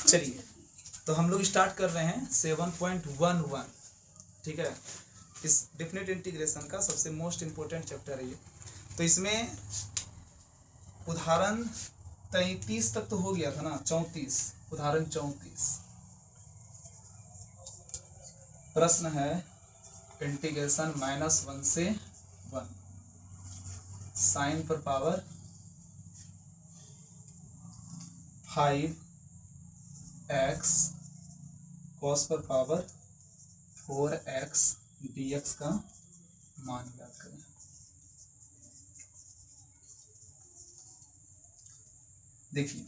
चलिए तो हम लोग स्टार्ट कर रहे हैं 7.11। ठीक है, इस डेफिनेट इंटीग्रेशन का सबसे मोस्ट इम्पोर्टेंट चैप्टर है ये। तो इसमें उदाहरण 33 तक तो हो गया था ना, 34, उदाहरण 34। प्रश्न है इंटीग्रेशन -1 से 1 साइन पर पावर 5x कॉस पर पावर 4x dx का मान ज्ञात करें। देखिए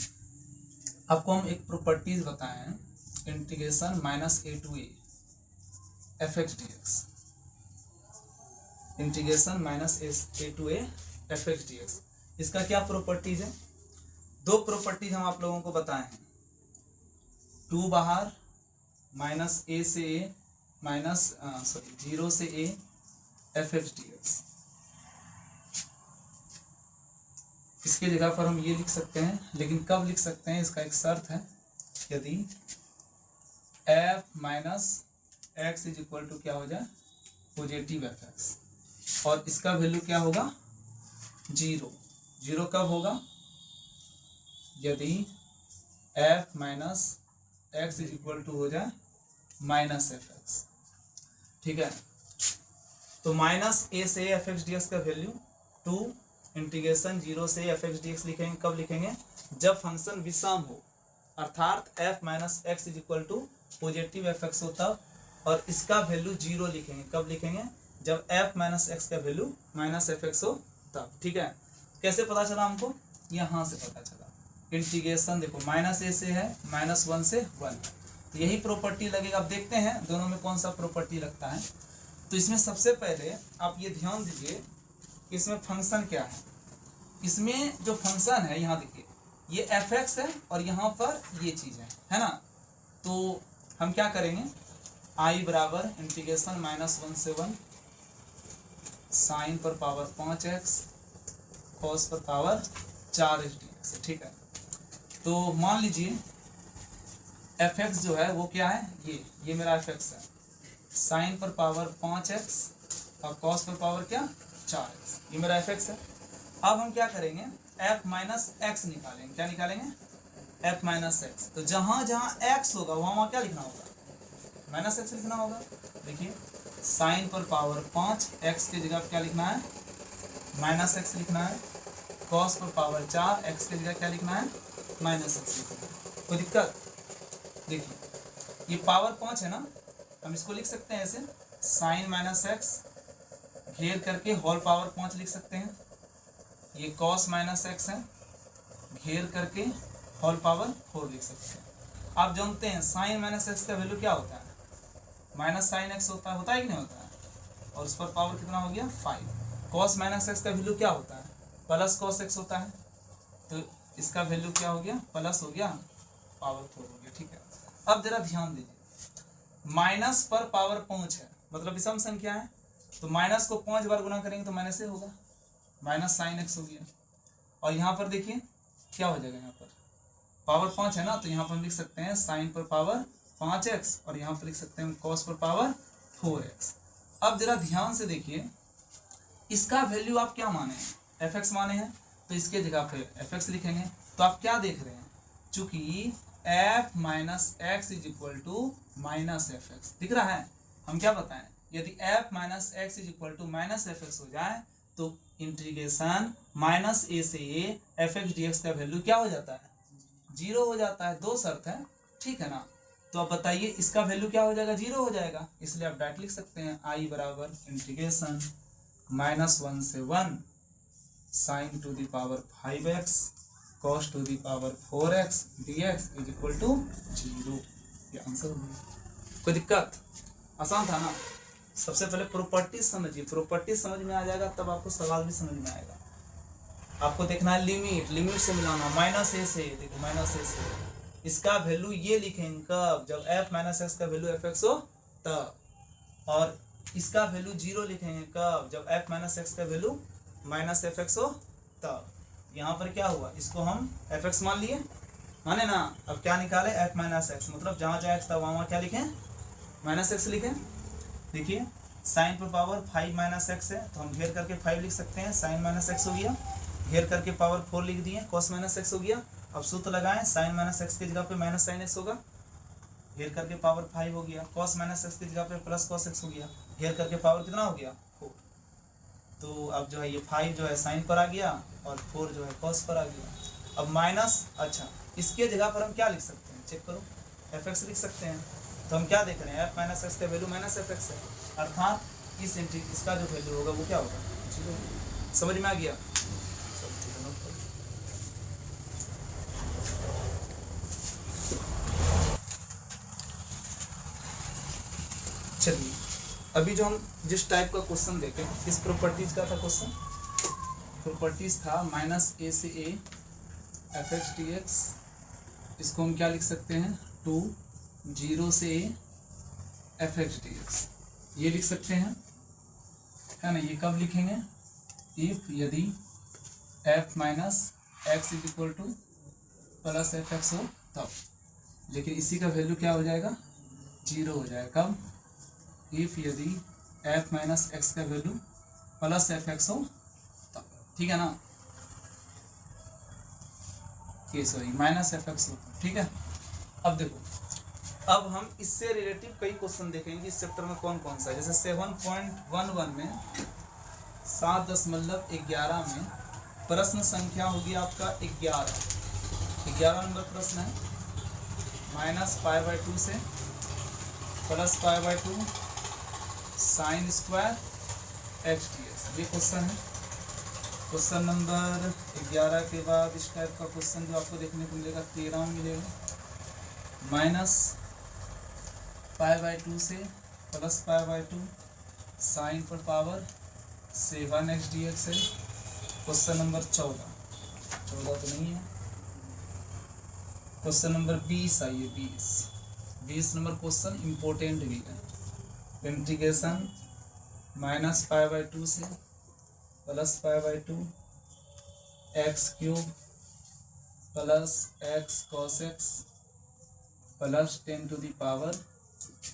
आपको हम एक प्रॉपर्टीज बताए हैं, integration -a to a fx dx, integration -a to a fx dx। इसका क्या प्रॉपर्टीज है? दो प्रॉपर्टीज हम आप लोगों को बताए हैं, 2 बाहर -a से a -0 से a fx dx। इसके जगह पर हम ये लिख सकते हैं, लेकिन कब लिख सकते हैं इसका एक शर्त है, यदि f minus x is equal to क्या हो जाए पॉजिटिव fx, और इसका वैल्यू क्या होगा 0। 0 कब होगा? यदि f minus x is equal to हो जाए -fx। ठीक है, तो -a से fx dx का वैल्यू 2 इंटीग्रेशन 0 से fx dx लिखेंगे। कब लिखेंगे? जब फंक्शन विषम हो, अर्थात f minus x is equal to positive fx हो तब, और इसका वैल्यू 0 लिखेंगे। कब लिखेंगे? जब f माइनस एक्स का वैल्यू -fx हो तब। ठीक है, कैसे पता चला हमको? यहाँ से पता चला। इंटीग्रेशन देखो -a से है, -1 से 1, तो यही प्रॉपर्टी लगेगा। अब देखते हैं दोनों में कौन सा प्रॉपर्टी लगता है। तो इसमें सबसे पहले आप ये ध्यान दीजिए, इसमें फंक्शन क्या है। इसमें जो फंक्शन है, यहाँ देखिए ये fx है और यहाँ पर ये चीज़ है ना। तो हम क्या करेंगे, i बराबर इंटीग्रेशन -1 से 1 साइन पर पावर 5x कॉस पर पावर 4x dx। ठीक है, तो मान लीजिए fx जो है वो क्या है, ये मेरा fx है, साइन पर पावर 5x और कॉस पर पावर क्या 4x, ये मेरा fx है। अब हम क्या करेंगे, f माइनस एक्स निकालेंगे। क्या निकालेंगे? f minus x. तो जहाँ जहाँ x होगा वहाँ क्या लिखना होगा? -x लिखना होगा। देखिए साइन पर पावर 5 x की जगह क्या लिखना है? -x लिखना है। कॉस पर पावर 4 x की जगह क्या लिखना है? -x लिखना है। कोई दिक्कत? देखिए ये पावर 5 है ना, हम इसको लिख सकते हैं ऐसे, साइन -x घेर करके होल पावर 5 लिख सकते हैं। ये कॉस -x है, घेर करके होल पावर 4 लिख सकते हैं। आप जानते हैं साइन -x का वैल्यू क्या होता है? माइनस साइन x होता है कि नहीं होता है, और उस पर पावर कितना हो गया 5। कॉस -x का वैल्यू क्या होता है? प्लस कॉस x होता है, तो इसका वैल्यू क्या हो गया? प्लस हो गया, पावर 4 हो गया। ठीक है, अब जरा ध्यान दीजिए, माइनस पर पावर 5 है, मतलब विषम संख्या है, तो माइनस को 5 बार गुना करेंगे तो माइनस से होगा, माइनस साइन x हो गया। और यहाँ पर देखिए क्या हो जाएगा, यहाँ पर पावर 5 है ना, तो यहाँ पर हम लिख सकते हैं साइन पर पावर 5x, और यहाँ पर लिख सकते हैं कॉस पर पावर 4x। अब जरा ध्यान से देखिए, इसका वैल्यू आप क्या माने हैं? fx माने हैं, तो इसके जगह पे fx लिखेंगे। तो आप क्या देख रहे हैं, चूंकि f minus x is equal to -fx दिख रहा है, हम क्या बताएं, यदि f minus x is equal to -fx हो जाए तो इंटीग्रेशन -a से a fx dx का वैल्यू क्या हो जाता है? 0 हो जाता है। दो शर्त है, ठीक है ना। तो अब बताइए इसका वैल्यू क्या हो जाएगा? 0 हो जाएगा। इसलिए आप डायरेक्ट लिख सकते हैं i बराबर इंटीग्रेशन -1 से 1 sine to the power 5x cos to the power 4x dx is equal to 0। ये आंसर हो गया। कोई दिक्कत? आसान था ना। सबसे पहले प्रॉपर्टीज समझिए, प्रॉपर्टीज समझ में आ जाएगा तब आपको सवाल भी समझ में आएगा। आपको देखना है लिमिट से मिलाना, -a से, देखो -a से इसका वैल्यू ये लिखेंगे कब? जब f माइनस एक्स का वैल्यू fx हो तब, और इसका वैल्यू 0 लिखेंगे कब? जब f माइनस एक्स का वैल्यू -fx हो तब। यहाँ पर क्या हुआ, इसको हम fx मान लिए, माने ना। अब क्या निकाले, f माइनस एक्स, मतलब जहाँ जहाँ x था वहाँ क्या लिखें, माइनस एक्स लिखें। देखिए साइन पर पावर 5 माइनस एक्स है तो हम घेर करके 5 लिख सकते हैं, साइन माइनस एक्स हो गया, घेर करके पावर 4 लिख दिए, कॉस माइनस एक्स हो गया। अब सूत्र लगाएं, साइन माइनस एक्स की जगह पे माइनस साइन एक्स होगा, घेर करके पावर 5 हो गया, कॉस माइनस एक्स की जगह पे प्लस कॉस एक्स हो गया, घेर करके पावर कितना हो गया 4। तो अब जो है ये 5 जो है साइन पर आ गया और 4 जो है कॉस पर आ गया। अब माइनस, अच्छा इसके जगह पर हम क्या लिख सकते हैं, चेक करो, एफ एक्स लिख सकते हैं। तो हम क्या देख रहे हैं, एफ माइनस एक्स का वैल्यू माइनस एफ एक्स है, अर्थात इस इसका जो वैल्यू होगा वो क्या होगा, जीरो। समझ में आ गया। चलिए अभी जो हम जिस टाइप का क्वेश्चन देखें, किस प्रॉपर्टीज का था क्वेश्चन, प्रॉपर्टीज था माइनस ए से A F x D x, इसको हम क्या लिख सकते हैं, 2 0 से A F x D x, ये लिख सकते हैं, है ना। ये कब लिखेंगे, इफ यदि F minus x is equal two plus F x हो तब, लेकिन इसी का वैल्यू क्या हो जाएगा, 0 हो जाएगा। कब, इफ यदि एफ माइनस एक्स का वैल्यू प्लस एफ एक्स हो तब, ठीक है ना, ये सॉरी माइनस एफ एक्स हो, ठीक है। अब देखो, अब हम इससे रिलेटिव कई क्वेश्चन देखेंगे इस चैप्टर में कौन कौन सा है। जैसे 7.11 में 7.11 में प्रश्न संख्या होगी आपका 11 नंबर प्रश्न है, माइनस π/2 से plus π/2 sine square X D x, ये क्वेश्चन है। क्वेश्चन नंबर 11 के बाद इस टाइप का क्वेश्चन जो आपको देखने को मिलेगा 13 में मिलेगा, माइनस π/2 से प्लस π/2 साइन पर पावर 7 एक्स डी एक्स है। क्वेश्चन नंबर 14 तो नहीं है, क्वेश्चन नंबर 20 आइए, 20 नंबर क्वेश्चन इम्पोर्टेंट भी है। इंटीग्रेशन माइनस π/2 से plus π/2 X cube plus x cos x plus 10 to the power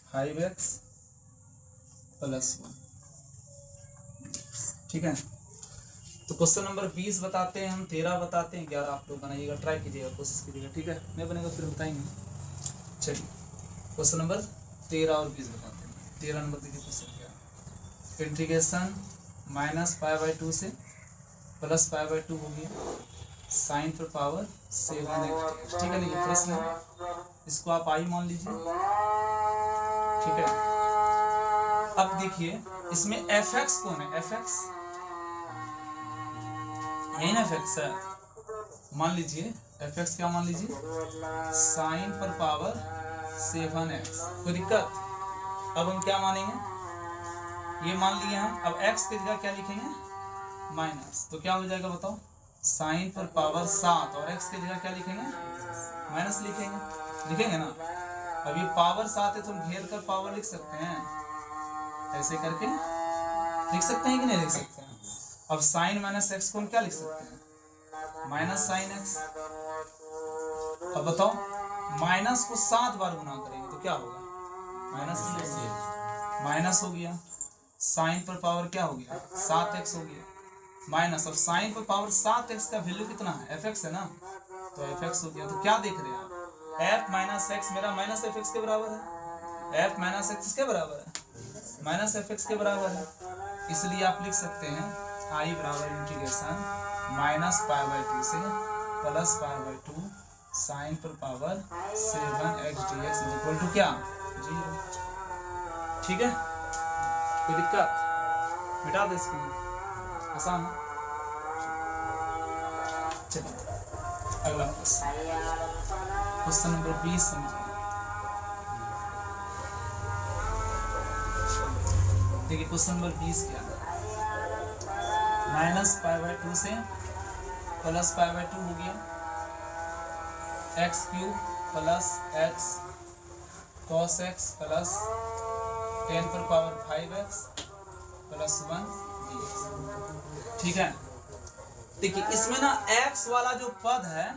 5x plus 1, ठीक है। तो क्वेश्चन नंबर 20 बताते हैं हम, 13 बताते हैं, 11 आप लोग बनाइएगा, ट्राई कीजिएगा, कोशिश कीजिएगा, ठीक है। नहीं बनेगा फिर बताएंगे। चलिए क्वेश्चन नंबर 13 और 20 बताते हैं। 13 नंबर देखिए क्वेश्चन क्या, इंटीग्रेशन माइनस π/2 से प्लस π/2 हो गया साइन पर पावर 7x, ठीक है। नहीं प्रश्न है, इसको आप आई मान लीजिए, ठीक है। अब देखिए इसमें एफ एक्स कौन है, एफ एक्स यही ना, एफ एक्स है, मान लीजिए एफ एक्स क्या मान लीजिए, साइन पर पावर 7x, कोई दिक्कत। अब हम क्या मानेंगे, ये मान लिए हम। अब x की जगह क्या लिखेंगे, माइनस, तो क्या हो जाएगा बताओ, साइन पर पावर 7 और x की जगह क्या लिखेंगे, माइनस लिखेंगे ना। अब ये पावर 7 है तो हम घेर कर पावर लिख सकते हैं, ऐसे करके लिख सकते हैं कि नहीं लिख सकते हैं। अब साइन माइनस एक्स को हम क्या लिख सकते हैं, माइनस साइन एक्स। अब बताओ माइनस को 7 बार गुना करेंगे तो क्या होगा, माइनस हो गया, साइन पर पावर क्या हो गया 7x हो गया, माइनस। अब साइन पर पावर 7x का वैल्यू कितना है, fx है ना, तो fx हो गया। तो क्या देख रहे हैं आप, f माइनस एक्स मेरा माइनस एफ एक्स के बराबर है, f माइनस एक्स किसके बराबर है, माइनस एफ एक्स के बराबर है। इसलिए आप लिख सकते हैं आई बराबर इंटीग्रेशन माइनस π/2 से प्लस π/2 साइन पर power 7x dx equal to क्या, 0, ठीक है। कोई दिक्कत, मिटा दे इसको, आसान है। चलिए अगला क्वेश्चन नंबर 20 समझिए। देखिए क्वेश्चन नंबर 20 क्या है, माइनस π/2 से प्लस π/2 हो गया, x cube plus x cos x plus 10 पर पावर 5x प्लस 1 dx, ठीक है। देखिए इसमें ना x वाला जो पद है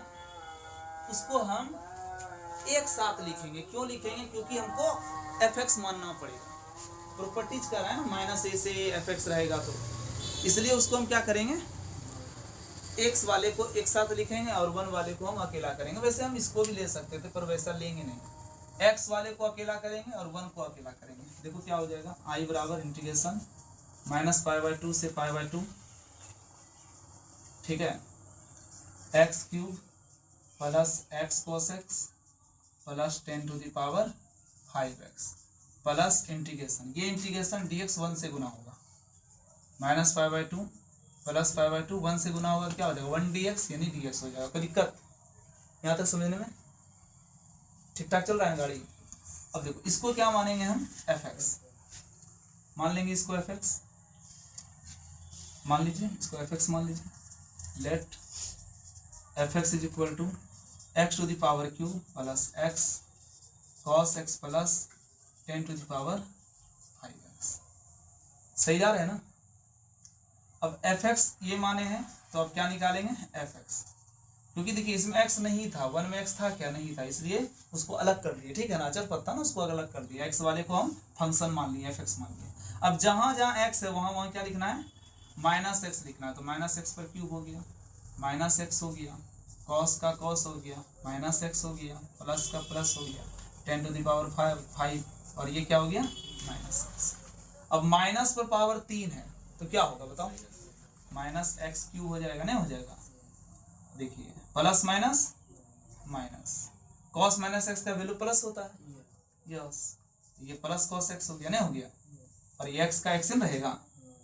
उसको हम एक साथ लिखेंगे। क्यों लिखेंगे? क्योंकि हमको एफ एक्स मानना पड़ेगा। प्रॉपर्टीज कर रहा है ना, माइनस ए से एफ एक्स रहेगा, तो इसलिए उसको हम क्या करेंगे, एक्स वाले को एक साथ लिखेंगे और वन वाले को हम अकेला करेंगे। वैसे हम इसको भी ले सकते थे पर वैसा लेंगे नहीं, एक्स वाले को अकेला करेंगे और वन को अकेला करेंगे। देखो क्या हो जाएगा, आई बराबर integration minus pi by two से पाई बाई टू, ठीक है, x cube plus x cos x plus 10 to the power 5x plus integration, ये इंटीग्रेशन dx 1 से गुना होगा, minus pi by two plus pi by two 1 से गुना होगा, क्या हो जाएगा 1 dx, यानी dx हो जाएगा। कोई दिक्कत यहाँ तक समझने में? ठीक ठाक चल रहा है गाड़ी? अब देखो इसको क्या मानेंगे हम, fx मान लेंगे, इसको fx मान लीजिए, इसको fx मान लीजिए। Let fx is equal to x to the power q plus x cos x plus 10 to the power 5x। सही जा रहे हैं ना? अब fx ये माने हैं तो अब क्या निकालेंगे, fx, क्योंकि देखिए इसमें x नहीं था, वन में x था क्या, नहीं था, इसलिए उसको अलग कर दिए, ठीक है ना, अचर पता ना, उसको अलग कर दिया, x वाले को हम फंक्शन मान लिए, fx मान लिए। अब जहां जहां x है वहां क्या लिखना है, माइनस एक्स लिखना है, तो माइनस एक्स पर क्यूब हो गया, माइनस एक्स हो गया, कॉस का कॉस हो गया, माइनस एक्स हो गया, प्लस का प्लस हो गया, 10 टू द पावर 5, और ये क्या हो गया, माइनस एक्स। अब माइनस पर पावर 3 है तो क्या होगा बताओ, माइनस एक्स क्यूब हो जाएगा, नहीं हो जाएगा? देखिए plus minus minus, cos minus x का वैल्यू प्लस होता है, यस, ये प्लस कॉस एक्स हो गया, नहीं हो गया? और ये एक्स का एक्स रहेगा,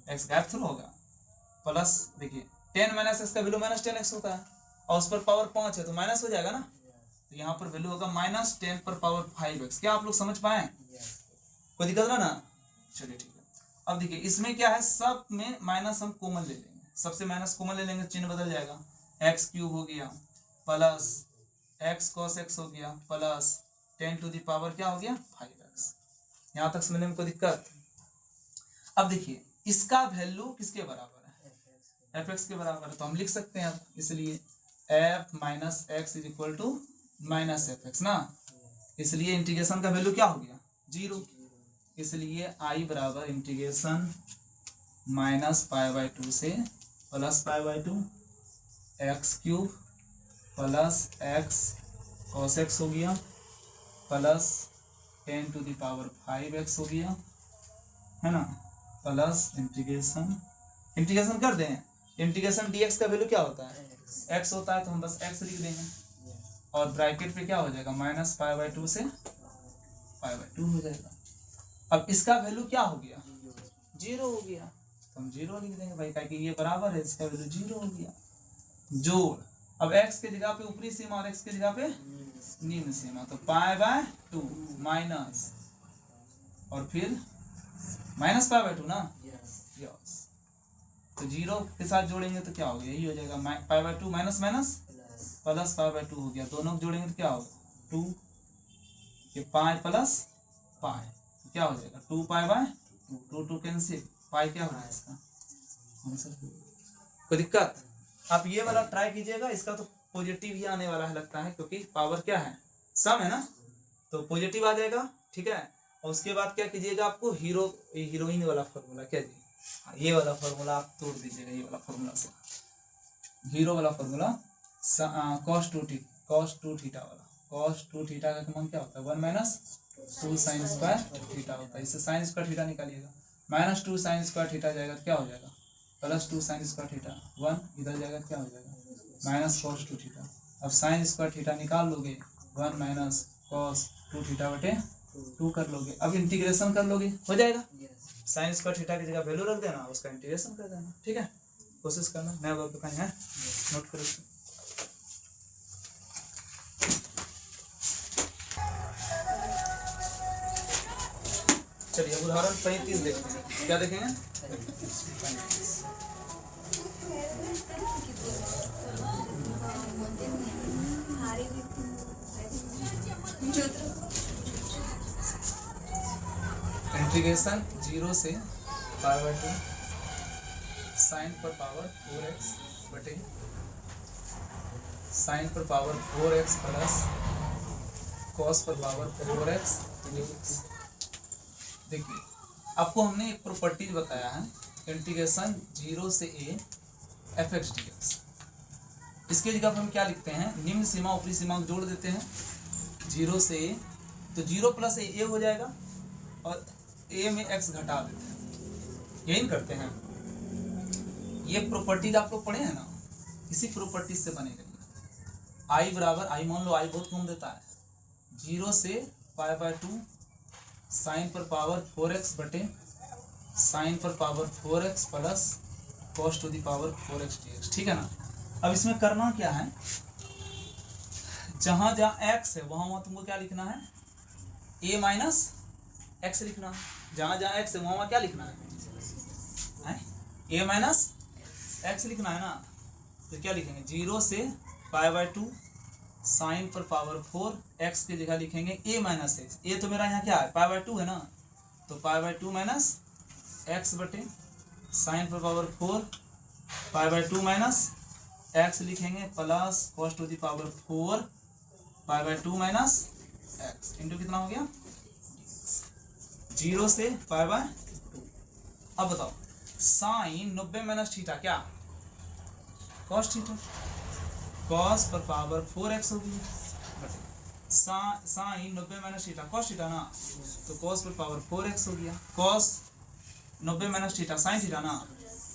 एक्स गायब थोड़ा होगा, प्लस देखिए 10 माइनस एक्स का वैल्यू माइनस 10x होता है, और उस पर पावर 5 है तो माइनस हो जाएगा ना, तो यहाँ पर वैल्यू होगा माइनस 10 पर पावर 5x। क्या आप लोग समझ पाए? कोई दिक्कत ना? चलिए ठीक है। अब देखिए इसमें क्या है, सब में माइनस हम कॉमन ले लेंगे, सबसे माइनस कॉमन ले लेंगे, चिन्ह बदल जाएगा, एक्स क्यूब हो गया प्लस एक्स कॉस एक्स हो गया प्लस 10 टू द पावर क्या हो गया 5x। यहाँ तक समझने में कोई दिक्कत? अब देखिए इसका वैल्यू किसके बराबर है, एफ एक्स के बराबर है, तो हम लिख सकते हैं अब, इसलिए f minus x is equal to minus f x ना, इसलिए इंटीग्रेशन का वैल्यू क्या हो गया 0, इसलिए आई बराबर integration minus pi by two से plus pi by two X cube plus x cos X हो गया plus 10 to the power 5x हो गया, है ना, प्लस इंटीग्रेशन कर दें, इंटीग्रेशन dx का वैल्यू क्या होता है, x होता है, तो हम बस x लिख देंगे, और ब्रैकेट पे क्या हो जाएगा माइनस पाई बाई टू से पाई बाई टू हो जाएगा। अब इसका वैल्यू क्या हो गया 0 हो गया, तो हम 0 लिख देंगे भाई, क्योंकि ये बराबर है, इसका वैल्यू 0 हो गया। जोड़, अब x के जगह पे ऊपरी सीमा और x के जगह पे निम्न सीमा, तो पाई बाय 2 माइनस और फिर माइनस पाई बाय 2 ना, यस, तो 0 के साथ जोड़ेंगे तो क्या हो गया, यही हो जाएगा, pi by 2 minus minus plus pi by 2 हो गया, दोनों को जोड़ेंगे तो क्या होगा 2, ये पाई प्लस पाई, तो क्या हो जाएगा 2 पाई बाय 2 कैंसिल, पाई क्या होगा इसका आंसर। कोई दिक्कत? आप ये वाला ट्राई कीजिएगा, इसका तो पॉजिटिव ही आने वाला है लगता है, क्योंकि पावर क्या है सम है ना, तो पॉजिटिव आ जाएगा, ठीक है। और उसके बाद क्या कीजिएगा, आपको हीरोइन वाला फॉर्मूला, क्या जी ये वाला फॉर्मूला आप तोड़ दीजिएगा, ये वाला फॉर्मूला से, हीरो वाला फॉर्मूला cos 2 थीटा वाला, cos 2 थीटा का मान क्या होता है 1 माइनस 2 साइन स्क्वायर थीटा होता है, इससे साइन स्क्वायर थीटा निकालिएगा, माइनस 2 साइन स्क्वायर थीटा जाएगा तो क्या हो जाएगा प्लस 2 साइन स्क्वायर थीटा, 1 इधर जाएगा क्या हो जाएगा माइनस cos 2 थीटा। अब साइन स्क्वायर थीटा निकाल लोगे, 1 माइनस cos 2 थीटा बटे 2 कर लोगे, अब इंटीग्रेशन कर लोगे, हो जाएगा, साइन स्क्वायर थीटा की जगह वैल्यू रख देना, उसका इंटीग्रेशन कर देना, ठीक है। कोशिश करना, मैं वो तो कहीं है नोट करो। चलिए उदाहरण 35 देखते हैं, क्या देखेंगे, इंटीग्रेशन 0 से पाई बाय 2 साइन पर पावर 4x बटे साइन पर पावर 4x प्लस कॉस पर पावर 4x dx। देखिए आपको हमने एक प्रॉपर्टीज बताया है, इंटीग्रेशन 0 से a fx dx। इसके जगह पर हम क्या लिखते हैं, निम्न सीमा ऊपरी सीमा को जोड़ देते हैं 0 से a, तो 0 प्लस a हो जाएगा और a में x घटा देते हैं, यही करते हैं। ये प्रॉपर्टीज आप लोग पढ़े हैं ना, इसी प्रॉपर्टीज से बनेगा। i बराबर, i मान लो i बहुत कम देता है, 0 से π/2 साइन पर पावर 4x बटे साइन पर power 4x plus cos to the power 4x dx। ठीक है ना। अब इसमें करना क्या है, जहां जहां x है वहां तुमको क्या लिखना है, a माइनस एक्स लिखना है। जहां जहां x है वहां क्या लिखना है, a माइनस एक्स लिखना है ना। तो क्या लिखेंगे, 0 से π/2 साइन पर पावर 4 x की जगह लिखेंगे a माइनस एक्स। ए तो मेरा यहाँ क्या है, π/2 है ना, तो π/2 माइनस एक्स बटे साइन पर पावर 4 π/2 माइनस एक्स लिखेंगे plus cos to the power 4 π/2 minus X into कितना हो गया 0 से π/2। अब बताओ साइन 90 माइनस थीटा क्या, कॉस थीटा, कॉस पर पावर 4x होगी sine 90 minus theta cos theta ना, तो कॉस पर पावर 4x हो गया, cos 90 minus theta sine theta ना,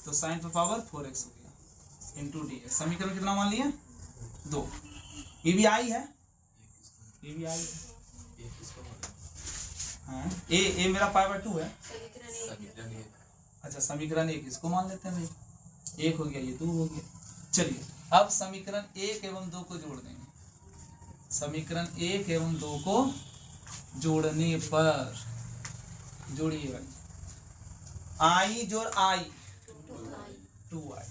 तो साइन पर पावर 4x हो गया इंटू डी। समीकरण कितना मान लिए 2। ये भी आई है, ये भी आई है। हाँ ए मेरा π/2 है। अच्छा समीकरण 1 इसको मान लेते हैं भाई, 1 हो गया, ये 2 हो गया। चलिए अब समीकरण 1 एवं 2 को जोड़ देंगे। समीकरण 1 एवं 2 को जोड़ने पर जोड़िए भाई, आई जोड़ आई 2i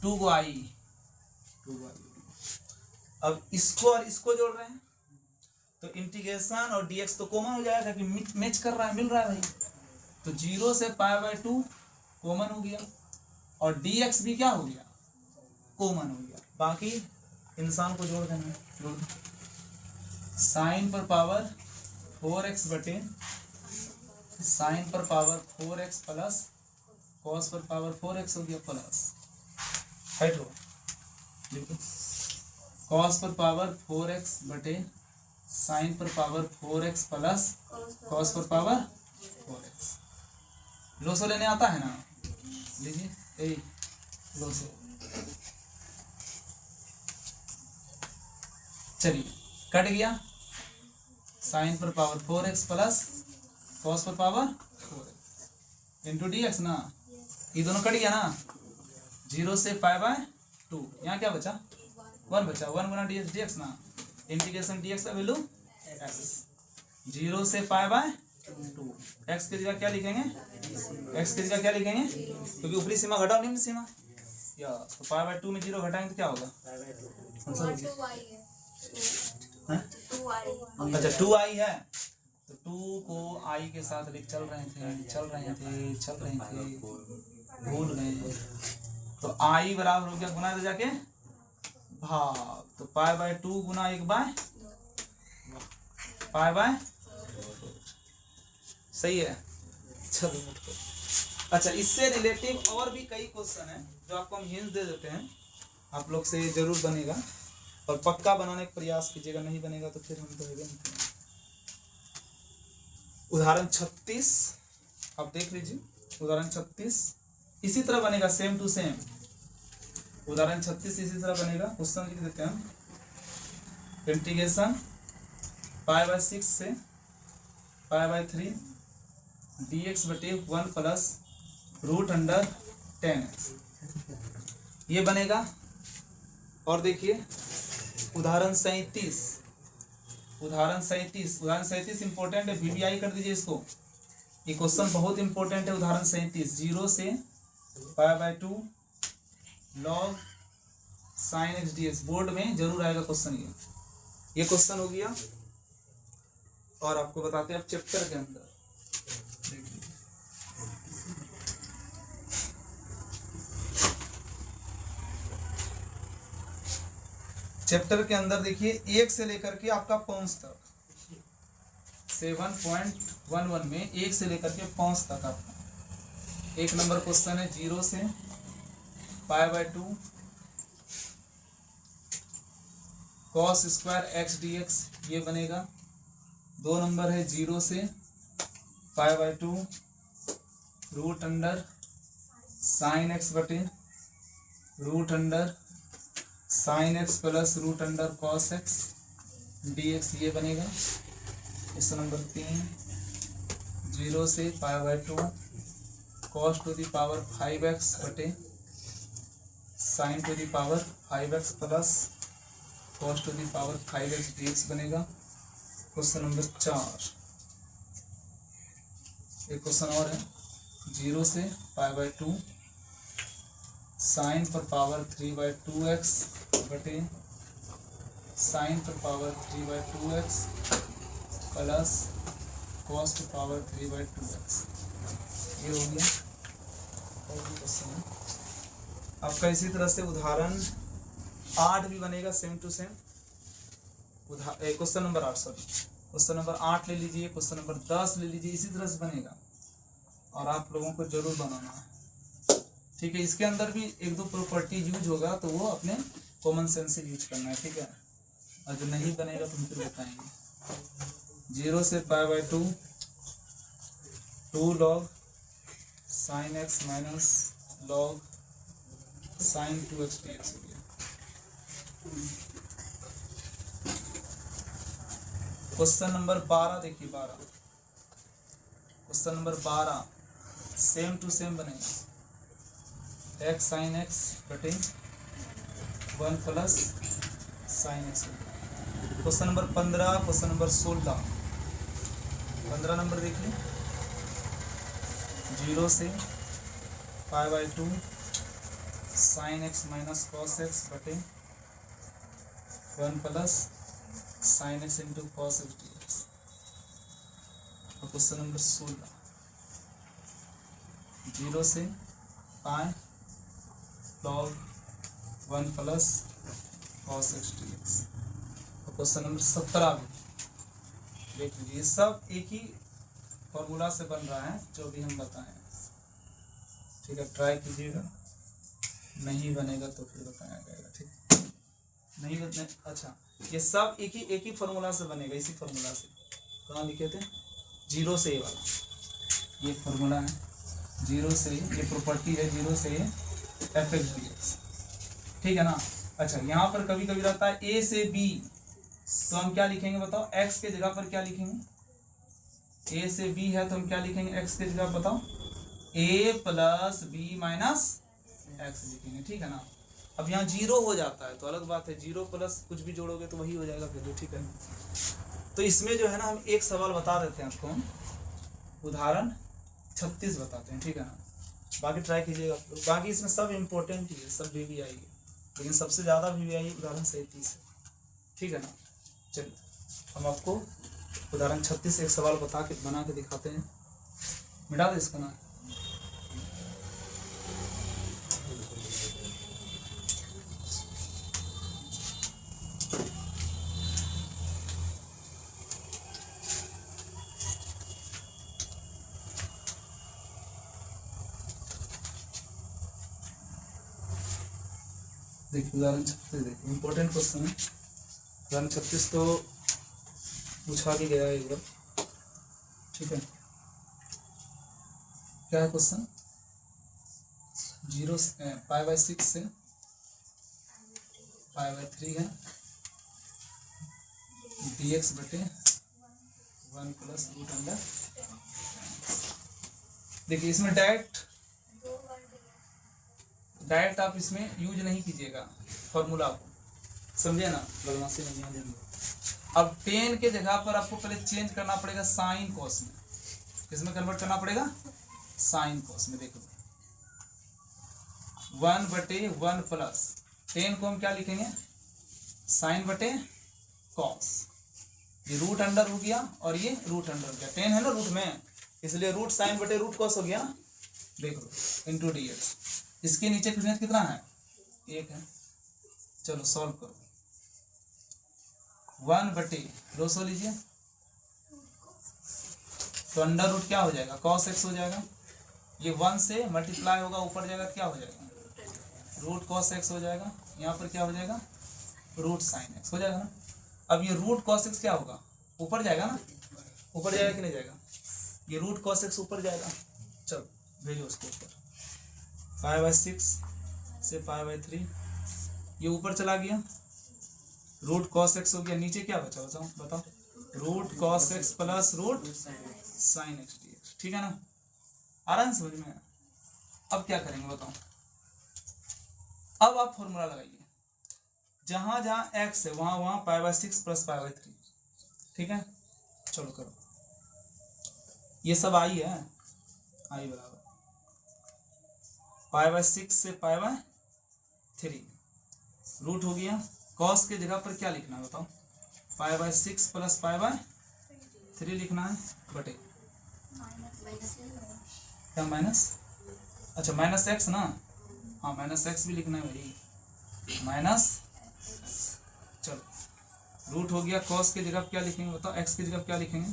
2 को आई 2i। अब इसको और इसको जोड़ रहे हैं तो इंटीग्रेशन और dx तो कॉमन हो जाएगा कि मैच कर रहा है, मिल रहा है भाई। तो 0 से π/2 कॉमन हो गया और dx भी क्या हो गया, कॉमन हो गया। बाकी इंसान को जोड़ देना, जोड़ दो। साइन पर पावर 4x बटे साइन पर पावर 4x प्लस कॉस पर पावर 4x हो गया प्लस हाइट हो कॉस पर पावर 4x बटे साइन पर पावर 4x प्लस कॉस पर पावर 4x। लोसो लेने आता है ना, लीजिए लोसो। चलिए कट गया, साइन पर पावर 4x प्लस कॉस पर पावर 4x इंटू dx ना, ये दोनों कट गया ना। 0 से π/2 यहाँ क्या बचा 1 बचा, 1 गुना dx ना, इंटीग्रेशन dx का वैल्यू x। 0 से π/2 x की जगह क्या लिखेंगे, x की जगह क्या लिखेंगे, क्योंकि ऊपरी सीमा घटाओ निम्न सीमा, या तो π/2 में 0 घटाएंगे तो क्या होगा, अच्छा 2i है, तो 2 को i के साथ चल रहे थे भूल गए, तो i बराबर हो गया गुना तो जाके भाग, तो π/2 गुना 1/π/, सही है। चलो अच्छा इससे रिलेटिव और भी कई क्वेश्चन हैं जो आपको हम हिंट दे देते हैं, आप लोग से जरूर बनेगा और पक्का बनाने का प्रयास कीजिएगा, नहीं बनेगा तो फिर हम तो उदाहरण 36 आप देख लीजिए, उदाहरण 36 इसी तरह बनेगा, सेम टू सेम। उदाहरण 36 इसी तरह बनेगा। क्वेश्चन लिख देते हैं, इंटीग्रेशन π/6 से π/3 dx बटे 1 प्लस √10x ये बनेगा। और देखिए उदाहरण 37 इंपॉर्टेंट है, VBI कर दीजिए इसको, ये क्वेश्चन बहुत इंपॉर्टेंट है। उदाहरण 37 0 से π/2 log sin x dx, board में जरूर आएगा क्वेश्चन, ये क्वेश्चन हो गया। और आपको बताते हैं अब चैप्टर के अंदर चैप्टर के अंदर देखिए 1 से लेकर के आपका 5 तक 7.11 में 1 से लेकर के 5 तक आपका 1 नंबर क्वेश्चन है 0 से π/2 cos स्क्वायर x dx, ये बनेगा। 2 नंबर है 0 से π/2 रूट अंडर साइन x बटे root under sine x plus root under cos x dx, ये बनेगा। इस नंबर 3 0 से π/2 cos to the power 5x बटे sine to the power 5x plus cos to the power 5x dx बनेगा। Question number 4, एक question और है 0 से π/2 साइन पर पावर 3/2x बटे साइन पर पावर 3/2x प्लस कॉस पर पावर 3/2x, ये हो गया। और भी क्वेश्चन है आपका इसी तरह से उदाहरण 8 भी बनेगा, same to same. Question number 8, sorry question number 8 ले लीजिए, क्वेश्चन नंबर 10 ले लीजिए, इसी तरह से बनेगा और आप लोगों को जरूर बनाना है, ठीक है। इसके अंदर भी 1-2 प्रॉपर्टी यूज होगा तो वो अपने कॉमन सेंस से यूज करना है, ठीक है। और जो नहीं बनेगा तो हम फिर बताएंगे। 0 से π/2 2 log sine x minus log sine 2x dx हो गया। क्वेश्चन नंबर 12 देखिए, 12 question number 12 same to same बनेगा। x साइन x बटे 1 plus sine x। Question number 15, question number 16, 15 number देखिए 0 से π/2 sine x minus cos x बटे 1 plus sine x into cos x dx। और question number 16 0 से pi log 1 plus cos x dx। और question number 17 भी देख लीजिए, सब एक ही फॉर्मूला से बन रहा है जो भी हम बताएं, ठीक है। ट्राई कीजिएगा, नहीं बनेगा तो फिर बताया जाएगा, ठीक। नहीं बने, अच्छा ये सब एक ही फॉर्मूला से बनेगा, इसी फॉर्मूला से। कहाँ लिखे थे? 0 से ये वाला, ये फॉर्मूला है 0 से, ये प्रॉपर्टी है 0 से fx dx, ठीक है ना। अच्छा यहाँ पर कभी कभी रहता है a से b, तो हम क्या लिखेंगे बताओ? x के जगह पर क्या लिखेंगे? a से b है तो हम क्या लिखेंगे x के जगह बताओ? a plus b minus x लिखेंगे, ठीक है ना। अब यहाँ 0 हो जाता है तो अलग बात है, 0 प्लस कुछ भी जोड़ोगे तो वही हो जाएगा फिर, ठीक है। तो इसमें जो है ना हम एक सवाल बता देते हैं आपको, उदाहरण 36 बताते हैं, ठीक है ना। बाकी ट्राई कीजिएगा आप लोग, बाकी इसमें सब इम्पोर्टेंट ही है, सब भी आएगी, लेकिन सबसे ज़्यादा भी आई उदाहरण 37 है, ठीक है ना। चलिए हम आपको उदाहरण 36 एक सवाल बता के बना के दिखाते हैं। मिटा दे इसको ना। देखिए उदाहरण 36, देखिए इम्पोर्टेंट क्वेश्चन है। उदाहरण 36 तो पूछा भी गया है एक बार, ठीक है। क्या है क्वेश्चन? 0 से π/6 से π/3 है dx बटे 1 प्लस रूट अंडर। देखिए इसमें डायरेक्ट आप इसमें यूज नहीं कीजिएगा फॉर्मूला को, समझे ना, बदमाशी नहीं ध्यान देंगे। अब 10 के जगह पर आपको पहले चेंज करना पड़ेगा साइन कॉस में, किसमें कन्वर्ट करना पड़ेगा? साइन कॉस में। देखो 1/1 प्लस 10 को हम क्या लिखेंगे? साइन बटे कॉस, ये रूट अंडर हो गया और ये रूट अंडर हो गया, 10 है ना रूट में, इसलिए रूट साइन बटे रूट कॉस हो गया ना। देखो इंटू dx, इसके नीचे कितना है? 1 है। चलो सॉल्व करो, 1/रो सो लीजिए, तो अंडर रूट क्या हो जाएगा, cos x हो जाएगा। ये 1 से मल्टीप्लाई होगा, ऊपर जाएगा क्या हो जाएगा, रूट cos x हो जाएगा। यहाँ पर क्या हो जाएगा, रूट sin x हो जाएगा ना। अब ये रूट cos x क्या होगा, ऊपर जाएगा ना, ऊपर जाएगा कि नहीं जाएगा, ये रूट cos x ऊपर जाएगा। चलो भेजो उसको ऊपर, 5/6 से 5/3 ये ऊपर चला गया, रूट cos x हो गया, नीचे क्या बचा बताओ, root cos x plus root sin x dx, ठीक है ना। आ रहा है समझ में। अब क्या करेंगे बताओ, अब आप फॉर्मूला लगाइए, जहां जहां x है वहां वहां π/6 प्लस π/3, ठीक है। चलो करो, ये सब आई है, आई बराबर π/6 से π/3 रूट हो गया, cos के जगह पर क्या लिखना है बताओ, π/6 प्लस π/3 लिखना है, बटे क्या माइनस, अच्छा माइनस एक्स ना, हाँ माइनस एक्स भी लिखना है भाई, माइनस। चलो रूट हो गया, cos के जगह क्या लिखेंगे बताओ, x की जगह क्या लिखेंगे,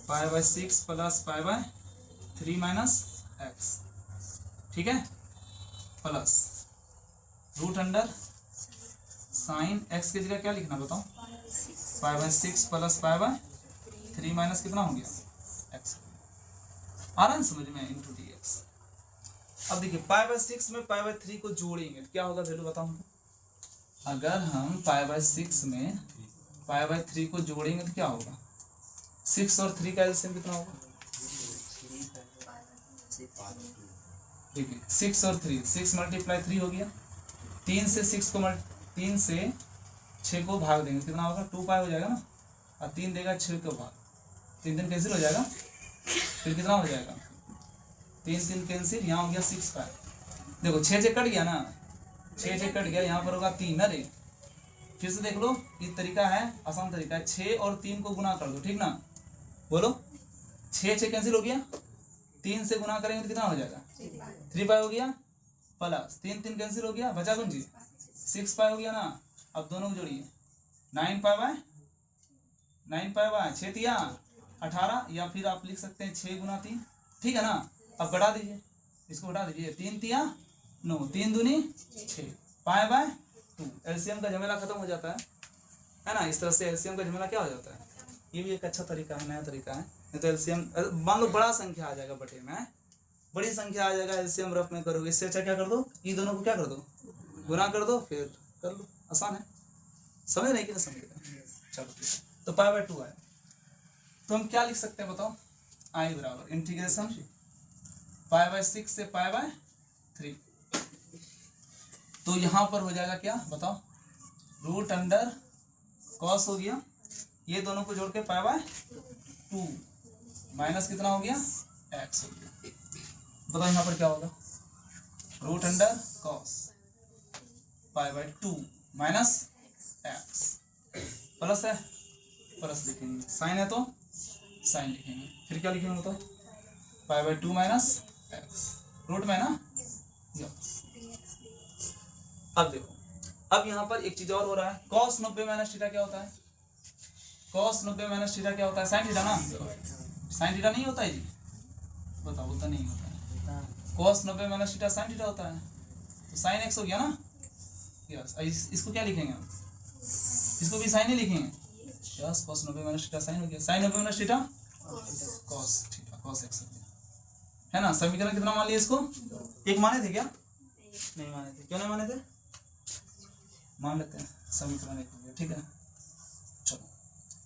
π/6 प्लस π/3 माइनस एक्स, ठीक है, plus root under sine x की जगह क्या लिखना बताओ, π/6 प्लस π/3 माइनस कितना हो गया x, आ रहा है समझ में, इंटू dx। अब देखिए π/6 में π/3 को जोड़ेंगे तो क्या होगा वैल्यू बताओ, अगर हम π/6 में π/3 को जोड़ेंगे तो क्या होगा, 6 और 3 का एलसीएम कितना होगा, देखिए 6 और 3, 6 मल्टीप्लाई 3 हो गया, 3 से 6 को 3 से 6 को भाग देंगे कितना होगा, 2π हो जाएगा ना, और 3 देगा 6 को भाग, 3 3 कैंसिल हो जाएगा, फिर कितना हो जाएगा, 3 3 कैंसिल, यहाँ हो गया 6π, देखो 6 से कट गया ना, 6 से कट गया, यहाँ पर होगा 3, अरे फिर से देख लो, ये तरीका है, आसान तरीका है, 6 और 3 को गुना कर दो, ठीक ना, बोलो 6 6 कैंसिल हो गया, 3 से गुना करेंगे तो कितना हो जाएगा, 3π हो गया, प्लस 3 3 कैंसिल हो गया, बचा कौन चीज, 6π हो गया ना। अब दोनों को जोड़िए, 9π/6 दिया 18, या फिर आप लिख सकते हैं 6 गुना 3, ठीक है ना। अब बढ़ा दीजिए, इसको बढ़ा दीजिए, 3 तिया 9, 3 दूनी 6, π/2, एलसीएम का झमेला खत्म हो जाता है ना। इस तरह से एलसीएम का झमेला क्या हो जाता है, ये भी एक अच्छा तरीका है, नया तरीका है। नहीं तो एलसीएम मान लो बड़ा संख्या आ जाएगा बटे में, बड़ी संख्या आ जाएगा, एलसीएम रफ में करोगे, इससे अच्छा क्या कर दो, ये दोनों को क्या कर दो, गुना कर दो, फिर कर लो, आसान है, समझ नहीं कि नहीं समझ रहे। चलो तो π/2 आया, तो हम क्या लिख सकते हैं बताओ, आई बराबर इंटीग्रेशन π/6 से π/3, तो यहाँ पर हो जाएगा क्या बताओ, रूट अंडर कॉस हो गया, ये दोनों को जोड़ के π/2 माइनस कितना हो गया, x हो गया। बताओ यहाँ पर क्या होगा, root under cos π/2 minus x, plus है, प्लस लिखेंगे, साइन है तो साइन लिखेंगे, फिर क्या लिखेंगे बताओ, π/2 माइनस x, रूट में ना। अब देखो, अब यहाँ पर एक चीज और हो रहा है, cos 90 माइनस थीटा क्या होता है, cos 90 माइनस थीटा क्या होता है, साइन थीटा ना, साइन थीटा नहीं होता है जी, बताओ होता नहीं होता है, cos 90 minus theta sine theta होता है, तो साइन x हो गया ना, यस। इसको क्या लिखेंगे हम, इसको भी साइन ही लिखेंगे, yes, cos 90 minus theta sine हो गया, साइन 90 माइनस थीटा cos थीटा cos x हो गया, है ना। समीकरण कितना मान लिया इसको, एक माने थे क्या, नहीं माने थे, क्यों नहीं माने थे, मान लेते हैं, समीकरण एक हो गया, ठीक है। चलो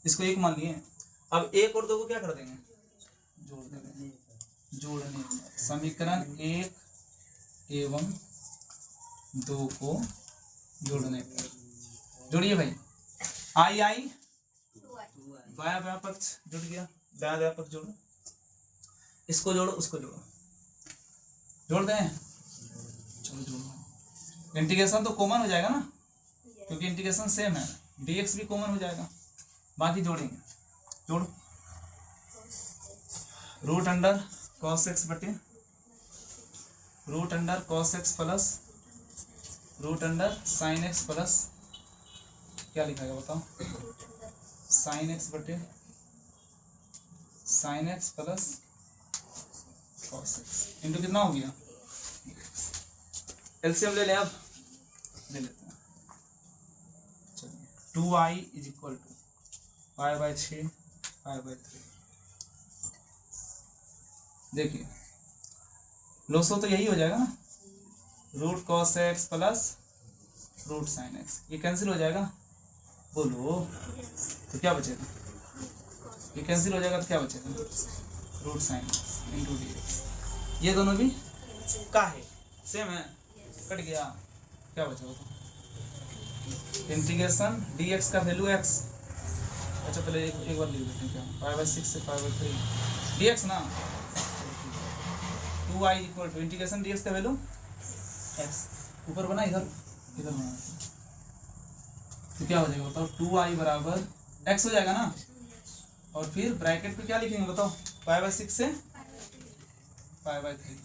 इसको एक मान लिए, अब एक और दो को क्या कर देंगे, जोड़ देंगे, जोड़ने, समीकरण 1 एवं 2 को जोड़ने पर, जोड़िए भाई, आई बाया बाया पक्ष जुड़ गया, दाया दाया पक्ष जोड़ो, इसको जोड़ो उसको जोड़ो, जोड़ दें, चलो जोड़ो, इंटीग्रेशन तो कॉमन हो जाएगा ना, क्योंकि इंटीग्रेशन सेम है, dx भी कॉमन हो जाएगा, बाकी जोड़ेंगे, जोड़ो, रूट अंडर cos x बटे root under cos x plus root under sin x plus क्या लिखा है बताओ, साइन एक्स बटे sine x plus cos x into कितना हो गया, एलसीएम ले लें, अब ले लेते हैं। चलिए 2i is equal to pi by 6 pi by 3। देखिए लोसो तो यही हो जाएगा ना, root cos x plus root sine x, ये कैंसिल हो जाएगा, बोलो तो क्या बचेगा, ये कैंसिल हो जाएगा तो क्या बचेगा, root sine x into d x. ये दोनों भी का है सेम है, कट गया, क्या बचा होता, इंटीग्रेशन डी एक्स का वैल्यू एक्स। अच्छा पहले एक बार लिख देते हैं क्या, पाई बाय 6 से पाई बाय 3 डी एक्स ना, 2i equal to integration d x का वैल्यू एक्स, ऊपर बना इधर इधर बना, तो क्या हो जाएगा बताओ, 2i बराबर x हो जाएगा ना, और फिर ब्रैकेट पे क्या लिखेंगे बताओ, पाई बाय 6 से पाई बाय 3।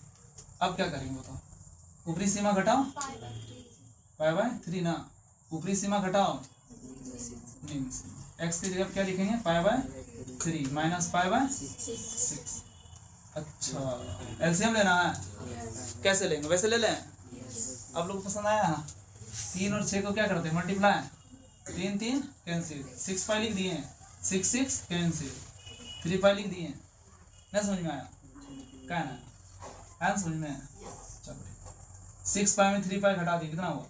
अब क्या करेंगे बताओ, ऊपरी सीमा घटाओ, पाई बाय 3 ना, ऊपरी सीमा घटाओ, निम्न सीमा, x की जगह क्या लिखेंगे, पाई बाय 3 माइनस पाई बाय 6। अच्छा एलसीएम लेना है, कैसे लेंगे, वैसे ले लें, आप लोग को पसंद आया, 3 और 6 को क्या करते हैं मल्टीप्लाई, 3 3 कैंसिल, 6 पाई लिख दिए, 6 6 कैंसिल, 3 पाई लिख दिए, ना समझ में आया, क्या है ना समझ में, चलो 6 पाई में 3 पाई घटा दिए, कितना हुआ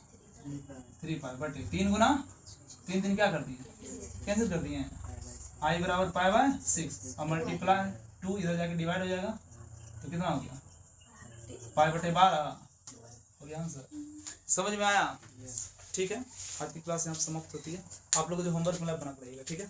3 पाई बटे 3 गुना 3 3 क्या कर दिए कैंसिल कर दिए, आई बराबर पाई बाय 6 और मल्टीप्लाई 2 इधर जाके डिवाइड हो जाएगा, तो कितना हो गया, पाई बटे 12 हो गया आंसर। समझ में आया, ठीक है, आज की क्लास यहाँ समाप्त होती है, आप लोग को जो होमवर्क मिला बना पड़ेगा, ठीक है।